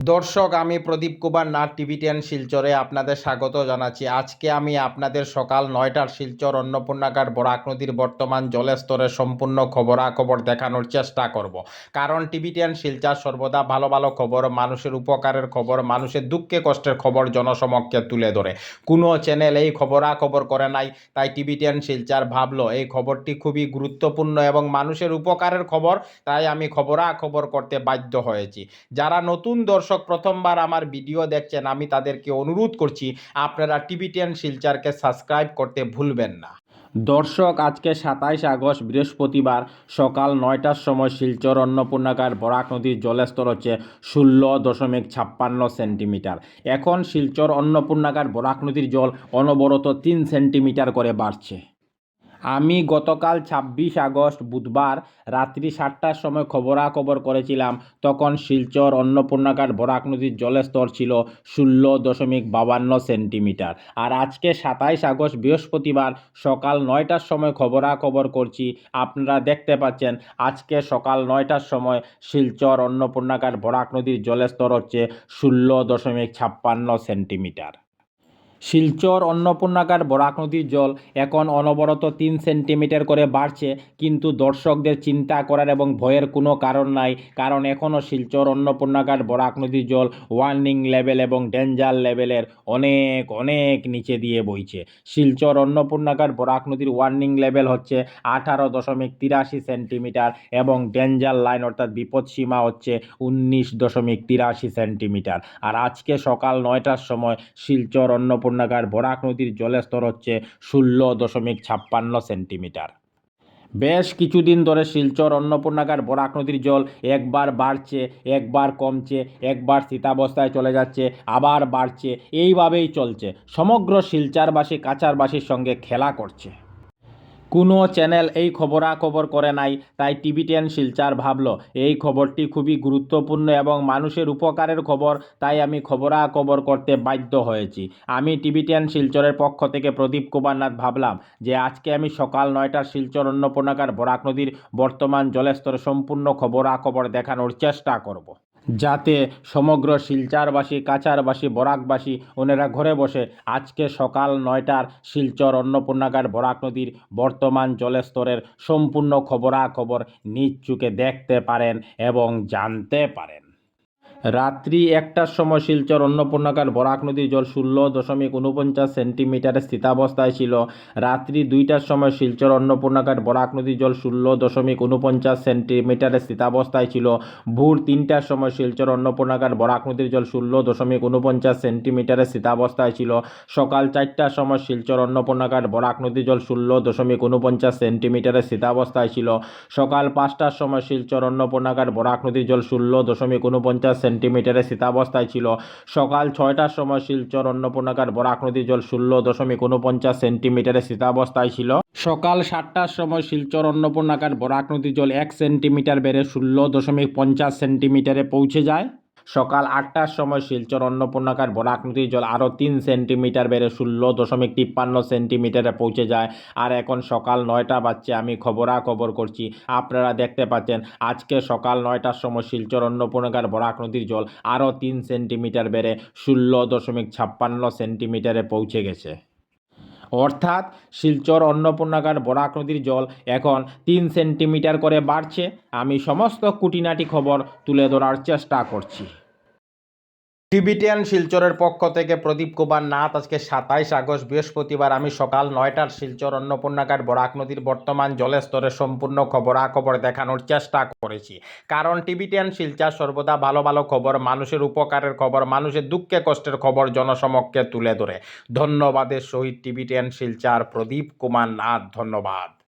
দর্শক, আমি প্রদীপ কুমার নাথ, টিভি10 শিলচরে আপনাদের স্বাগত জানাচ্ছি। আজকে আমি আপনাদের সকাল 9টার শিলচর অন্নপূর্ণাঘাট বরাক নদীর বর্তমান জলস্তরের সম্পূর্ণ খবরাখবর দেখানোর চেষ্টা করব। কারণ টিভি10 শিলচর সর্বদা ভালো ভালো খবর, মানুষের উপকারের খবর, মানুষের দুঃখে কষ্টের খবর জনসমক্ষে তুলে ধরে। কোনো চ্যানেল এই খবরাখবর করে নাই, তাই টিভি10 শিলচর ভাবলো এই খবরটি খুবই গুরুত্বপূর্ণ এবং মানুষের উপকারের খবর, তাই আমি খবরাখবর করতে বাধ্য হয়েছি। যারা নতুন দর্শক প্রথমবার আমার ভিডিও দেখছেন, আমি তাদেরকে অনুরোধ করছি আপনারা টিভি10 শিলচরকে সাবস্ক্রাইব করতে ভুলবেন না। দর্শক, আজকে 27 আগস্ট বৃহস্পতিবার সকাল 9টার সময় শিলচর অন্নপূর্ণাঘাট বরাক নদীর জলস্তর হচ্ছে 16.56 সেন্টিমিটার। এখন শিলচর অন্নপূর্ণাঘাট বরাক নদীর জল অনবরত 3 সেন্টিমিটার করে বাড়ছে। আমি গতকাল 26 আগস্ট বুধবার রাত্রি 7টার সময় খবরাখবর করেছিলাম, তখন শিলচর অন্নপূর্ণাঘাট বরাক নদীর জলস্তর ছিল 16.52 সেন্টিমিটার। আর আজকে 27 আগস্ট বৃহস্পতিবার সকাল 9টার সময় খবরাখবর করছি, আপনারা দেখতে পাচ্ছেন আজকে সকাল 9টার সময় শিলচর অন্নপূর্ণাঘাট বরাক নদীর জলস্তর হচ্ছে 16.56 সেন্টিমিটার। শিলচর অন্নপূর্ণাঘাট বরাক নদীর জল এখন অনবরত 3 সেন্টিমিটার করে বাড়ছে, কিন্তু দর্শকদের চিন্তা করার এবং ভয়ের কোনো কারণ নাই, কারণ এখনও শিলচর অন্নপূর্ণাঘাট বরাক নদীর জল ওয়ার্নিং লেভেল এবং ডেঞ্জার লেভেলের অনেক অনেক নিচে দিয়ে বইছে। শিলচর অন্নপূর্ণাঘাট বরাক নদীর ওয়ার্নিং লেভেল হচ্ছে 18.83 সেন্টিমিটার এবং ডেঞ্জার লাইন অর্থাৎ বিপদসীমা হচ্ছে 19.83 সেন্টিমিটার। আর আজকে সকাল 9টার সময় শিলচর অন্নপূর্ণাঘাট বরাক নদীর জলস্তর হচ্ছে 16.56 সেন্টিমিটার। বেশ কিছুদিন ধরে শিলচর অন্নপূর্ণাঘাট বরাক নদীর জল একবার বাড়ছে, একবার কমছে, একবার স্থিতাবস্থায় চলে যাচ্ছে, আবার বাড়ছে, এইভাবেই চলছে। সমগ্র শিলচরবাসী কাছাড়বাসীর সঙ্গে খেলা করছে। কোনো চ্যানেল এই খবরাখবর করে নাই, তাই টিভি10 শিলচর ভাবলো এই খবরটি খুবই গুরুত্বপূর্ণ এবং মানুষের উপকারের খবর, তাই আমি খবরাখবর করতে বাধ্য হয়েছি। আমি টিভি10 শিলচরের পক্ষ থেকে প্রদীপ কুমার নাথ ভাবলাম যে আজকে আমি সকাল 9টার শিলচর অন্নপূর্ণাঘাট বরাক নদীর বর্তমান জলস্তর সম্পূর্ণ খবরাখবর দেখানোর চেষ্টা করব, যাতে সমগ্র শিলচরবাসী কাছাড়বাসী বরাকবাসী ওনারা ঘরে বসে আজকে সকাল 9টার শিলচর অন্নপূর্ণাঘাট বরাক নদীর বর্তমান জলস্তরের সম্পূর্ণ খবরাখবর নিজ চোখে দেখতে পারেন এবং জানতে পারেন। রাত্রি 1টার সময় শিলচর অন্নপূর্ণাঘাট বরাক নদীর জল 16.49 সেন্টিমিটারে স্থিতাবস্থায় ছিল। রাত্রি 2টার সময় শিলচর অন্নপূর্ণাঘাট বরাক নদীর জল 16.49 সেন্টিমিটারে স্থিতাবস্থায় ছিল। ভোর 3টার সময় শিলচর অন্নপূর্ণাঘাট বরাক নদীর জল 16.49 সেন্টিমিটারে স্থিতাবস্থায় ছিল। সকাল 4টার সময় শিলচর অন্নপূর্ণাঘাট বরাক নদীর জল 16.49 সেন্টিমিটারে স্থিতাবস্থায় ছিল। সকাল 5টার সময় শিলচর অন্নপূর্ণাঘাট বরাক নদীর জল 16.49 সেন্টিমিটারে স্থিতাবস্থায় ছিল। সকাল 6টার সময় শিলচর অন্নপূর্ণাঘাট বরাক নদীর জল 16.49 সেন্টিমিটারে স্থিতাবস্থায় ছিল। সকাল 7টার সময় শিলচর অন্নপূর্ণাঘাট বরাক নদীর জল 1 সেন্টিমিটার বেড়ে 16.50 সেন্টিমিটারে পৌঁছে যায়। সকাল 8টার সময় শিলচর অন্নপূর্ণাঘাট বরাক নদীর জল আরও 3 সেন্টিমিটার বেড়ে 16.53 সেন্টিমিটারে পৌঁছে যায়। আর এখন সকাল 9টা বাজছে, আমি খবরাখবর করছি, আপনারা দেখতে পাচ্ছেন আজকে সকাল 9টার সময় শিলচর অন্নপূর্ণাঘাট বরাক নদীর জল আরও 3 সেন্টিমিটার বেড়ে 16.56 সেন্টিমিটারে পৌঁছে গেছে। অর্থাৎ শিলচর অন্নপূর্ণাঘাট বরাক নদীর জল এখন 3 সেন্টিমিটার করে বাড়ছে। আমি সমস্ত খুঁটিনাটি খবর তুলে ধরার চেষ্টা করছি। টিভি10 শিলচরের পক্ষ থেকে প্রদীপ কুমার নাথ। আজকে 27 আগস্ট বৃহস্পতিবার আমি সকাল 9টার শিলচর অন্নপূর্ণাঘাট বরাক নদীর বর্তমান জলস্তরের সম্পূর্ণ খবরাখবর দেখানোর চেষ্টা করেছি, কারণ টিভি10 শিলচর সর্বদা ভালো ভালো খবর, মানুষের উপকারের খবর, মানুষের দুঃখে কষ্টের খবর জনসমক্ষে তুলে ধরে। ধন্যবাদের সহিত টিভি10 শিলচর প্রদীপ কুমার নাথ। ধন্যবাদ।